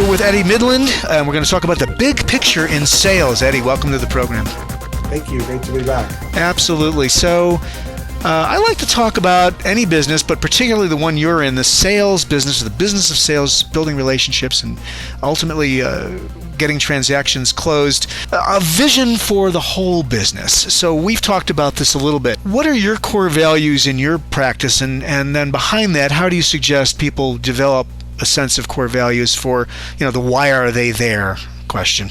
We're with Eddy Mindlin, and we're going to talk about the big picture in sales. Eddy, welcome to the program. Thank you. Great to be back. Absolutely. So I like to talk about any business, but particularly the one you're in, the sales business, the business of sales, building relationships, and ultimately getting transactions closed, a vision for the whole business. So we've talked about this a little bit. What are your core values in your practice? And then behind that, how do you suggest people develop a sense of core values for, the why are they there question?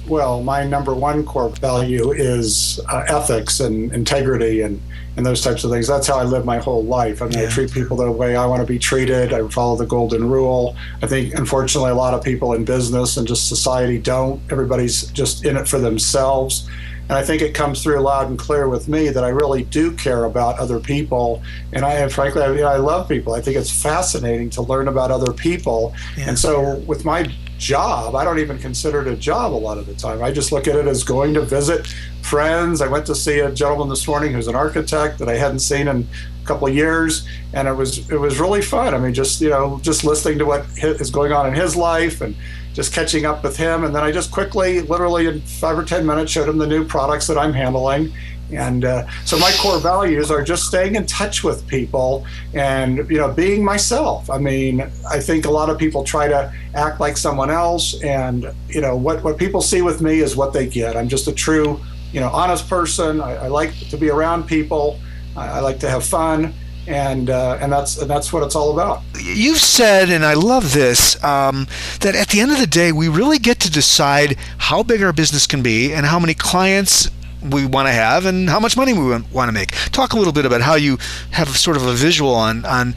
Well, my number one core value is ethics and integrity and those types of things. That's how I live my whole life. I treat people the way I want to be treated. I follow the golden rule. I think, unfortunately, a lot of people in business and just society don't. Everybody's just in it for themselves. And I think it comes through loud and clear with me that I really do care about other people. And frankly, I love people. I think it's fascinating to learn about other people. Yeah. And so with my job, I don't even consider it a job a lot of the time. I just look at it as going to visit friends. I went to see a gentleman this morning who's an architect that I hadn't seen in a couple of years, and it was really fun. Just listening to what is going on in his life and just catching up with him. And then I just quickly, literally in 5 or 10 minutes, showed him the new products that I'm handling. And so my core values are just staying in touch with people and, being myself. I think a lot of people try to act like someone else, and, what people see with me is what they get. I'm just a true, honest person. I like to be around people. I like to have fun. And that's what it's all about. You've said, and I love this, that at the end of the day, we really get to decide how big our business can be and how many clients we want to have and how much money we want to make. Talk a little bit about how you have sort of a visual on and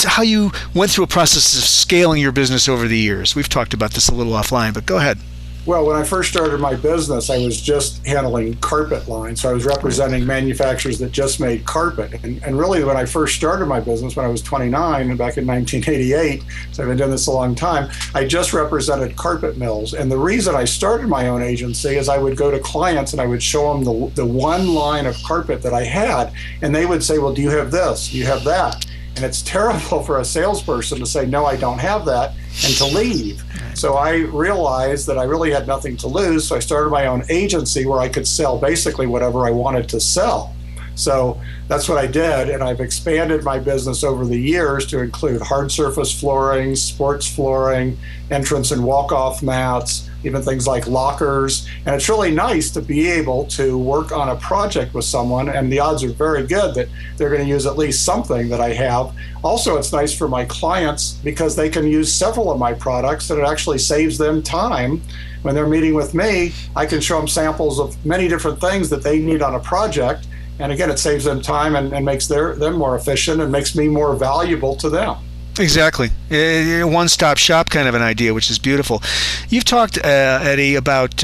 how you went through a process of scaling your business over the years. We've talked about this a little offline, but go ahead. Well, when I first started my business, I was just handling carpet lines. So I was representing manufacturers that just made carpet. And really, when I first started my business, when I was 29 and back in 1988, so I've been doing this a long time, I just represented carpet mills. And the reason I started my own agency is I would go to clients and I would show them the one line of carpet that I had. And they would say, well, do you have this? Do you have that? And it's terrible for a salesperson to say, no, I don't have that, and to leave. So I realized that I really had nothing to lose. So I started my own agency where I could sell basically whatever I wanted to sell. So that's what I did. And I've expanded my business over the years to include hard surface flooring, sports flooring, entrance and walk-off mats, even things like lockers. And it's really nice to be able to work on a project with someone, and the odds are very good that they're going to use at least something that I have. Also, it's nice for my clients because they can use several of my products, and it actually saves them time. When they're meeting with me, I can show them samples of many different things that they need on a project. And again, it saves them time and makes them more efficient and makes me more valuable to them. Exactly. A one-stop shop kind of an idea, which is beautiful. You've talked, Eddy, about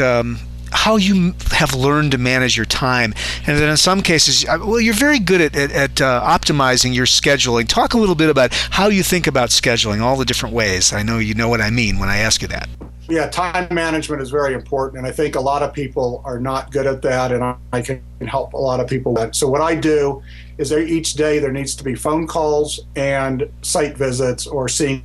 how you have learned to manage your time. And then in some cases, you're very good at optimizing your scheduling. Talk a little bit about how you think about scheduling, all the different ways. I know you know what I mean when I ask you that. Yeah, time management is very important, and I think a lot of people are not good at that, and I can help a lot of people with that. So what I do is each day there needs to be phone calls and site visits or seeing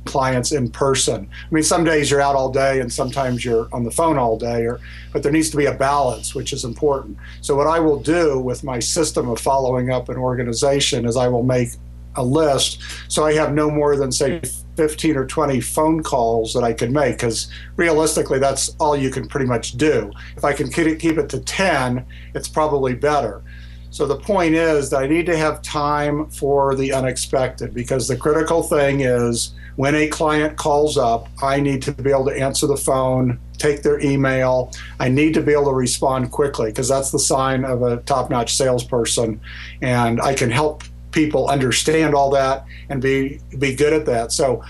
clients in person. Some days you're out all day and sometimes you're on the phone all day, but there needs to be a balance, which is important. So what I will do with my system of following up an organization is I will make a list so I have no more than, say, 15 or 20 phone calls that I can make, because realistically that's all you can pretty much do. If I can keep it to 10, it's probably better. So the point is that I need to have time for the unexpected, because the critical thing is when a client calls up, I need to be able to answer the phone, take their email. I need to be able to respond quickly, because that's the sign of a top-notch salesperson, and I can help people understand all that and be good at that. So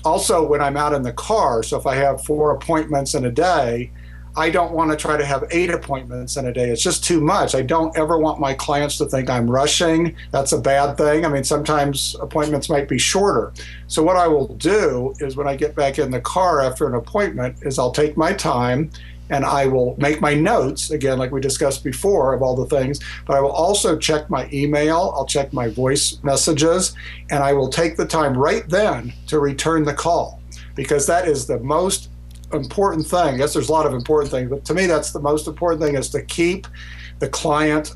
also when I'm out in the car, so if I have 4 appointments in a day, I don't want to try to have 8 appointments in a day. It's just too much. I don't ever want my clients to think I'm rushing. That's a bad thing. Sometimes appointments might be shorter. So what I will do is when I get back in the car after an appointment is I'll take my time and I will make my notes, again, like we discussed before, of all the things, but I will also check my email, I'll check my voice messages, and I will take the time right then to return the call. because that is the most important thing. I guess there's a lot of important things, but to me, that's the most important thing, is to keep the client,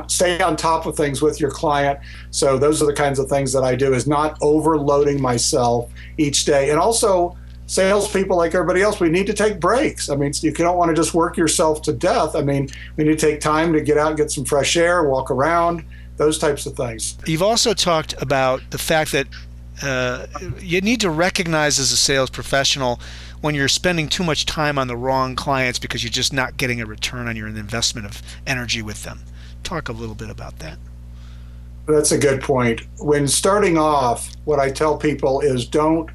stay on top of things with your client. So those are the kinds of things that I do, is not overloading myself each day. And also, salespeople, like everybody else, we need to take breaks. I mean, you don't want to just work yourself to death. I mean, we need to take time to get out and get some fresh air, walk around, those types of things. You've also talked about the fact that you need to recognize as a sales professional when you're spending too much time on the wrong clients because you're just not getting a return on your investment of energy with them. Talk a little bit about that. That's a good point. When starting off, what I tell people is don't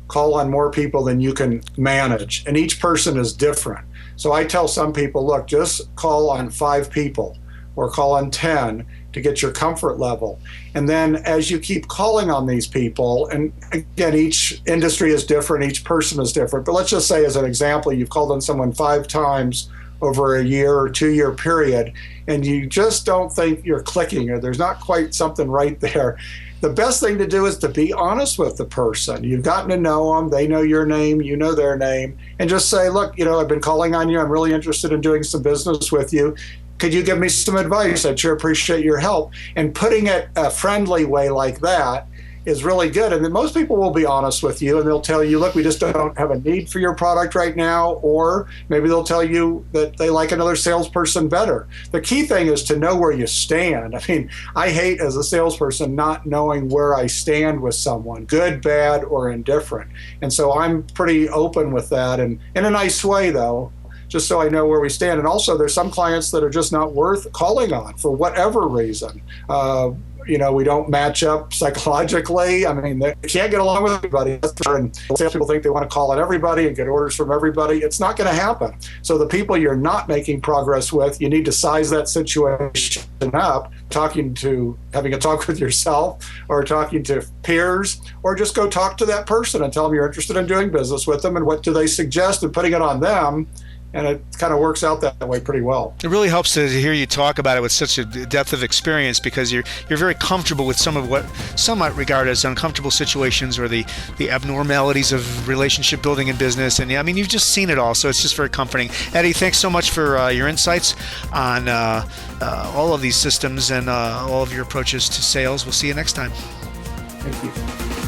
call on more people than you can manage. And each person is different. So I tell some people, look, just call on 5 people or call on 10 to get your comfort level. And then as you keep calling on these people, and again, each industry is different, each person is different, but let's just say as an example, you've called on someone 5 times over a year or 2-year period, and you just don't think you're clicking, or there's not quite something right there. The best thing to do is to be honest with the person. You've gotten to know them, they know your name, you know their name, and just say, look, I've been calling on you, I'm really interested in doing some business with you. Could you give me some advice? I'd sure appreciate your help. And putting it a friendly way like that is really good. And then most people will be honest with you, and they'll tell you, look, we just don't have a need for your product right now. Or maybe they'll tell you that they like another salesperson better. The key thing is to know where you stand. I mean, I hate as a salesperson not knowing where I stand with someone, good, bad, or indifferent. And so I'm pretty open with that, and in a nice way, though, just so I know where we stand. And also, there's some clients that are just not worth calling on for whatever reason. We don't match up psychologically. I mean, they can't get along with everybody. And salespeople think they want to call on everybody and get orders from everybody. It's not going to happen. So the people you're not making progress with, you need to size that situation up, having a talk with yourself, or talking to peers, or just go talk to that person and tell them you're interested in doing business with them and what do they suggest, and putting it on them. And it kind of works out that way pretty well. It really helps to hear you talk about it with such a depth of experience, because you're very comfortable with some of what some might regard as uncomfortable situations, or the abnormalities of relationship building in business. And I mean, you've just seen it all, so it's just very comforting. Eddy, thanks so much for your insights on all of these systems and all of your approaches to sales. We'll see you next time. Thank you.